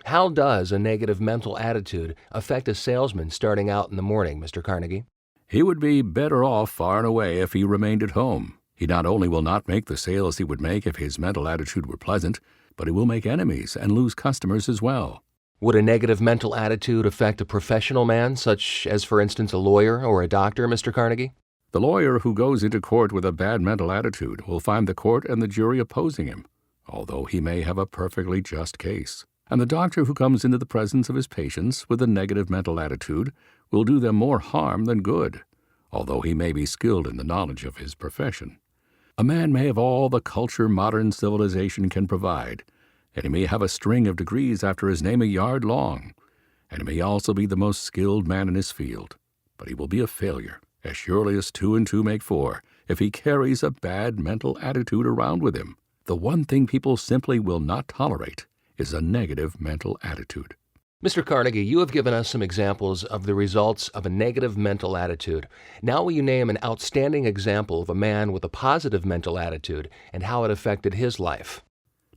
How does a negative mental attitude affect a salesman starting out in the morning, Mr. Carnegie? He would be better off far and away if he remained at home. He not only will not make the sales he would make if his mental attitude were pleasant, but he will make enemies and lose customers as well. Would a negative mental attitude affect a professional man, such as, for instance, a lawyer or a doctor, Mr. Carnegie? The lawyer who goes into court with a bad mental attitude will find the court and the jury opposing him, although he may have a perfectly just case. And the doctor who comes into the presence of his patients with a negative mental attitude will do them more harm than good, although he may be skilled in the knowledge of his profession. A man may have all the culture modern civilization can provide, and he may have a string of degrees after his name a yard long, and he may also be the most skilled man in his field, but he will be a failure, as surely as 2 and 2 make 4, if he carries a bad mental attitude around with him. The one thing people simply will not tolerate is a negative mental attitude. Mr. Carnegie, you have given us some examples of the results of a negative mental attitude. Now will you name an outstanding example of a man with a positive mental attitude and how it affected his life?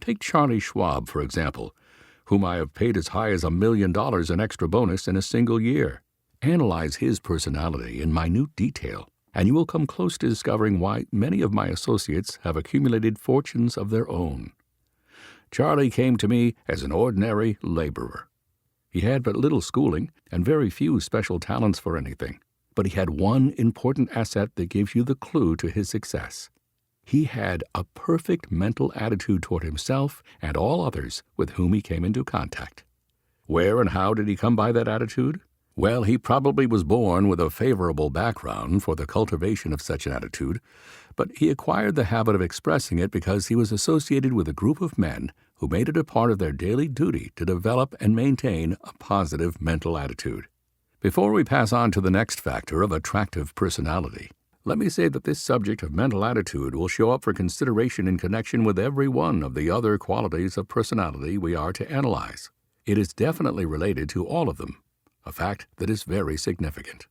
Take Charlie Schwab, for example, whom I have paid as high as $1 million in extra bonus in a single year. Analyze his personality in minute detail, and you will come close to discovering why many of my associates have accumulated fortunes of their own. Charlie came to me as an ordinary laborer. He had but little schooling and very few special talents for anything, but he had one important asset that gives you the clue to his success. He had a perfect mental attitude toward himself and all others with whom he came into contact. Where and how did he come by that attitude? Well, he probably was born with a favorable background for the cultivation of such an attitude, but he acquired the habit of expressing it because he was associated with a group of men who made it a part of their daily duty to develop and maintain a positive mental attitude. Before we pass on to the next factor of attractive personality, let me say that this subject of mental attitude will show up for consideration in connection with every one of the other qualities of personality we are to analyze. It is definitely related to all of them, a fact that is very significant.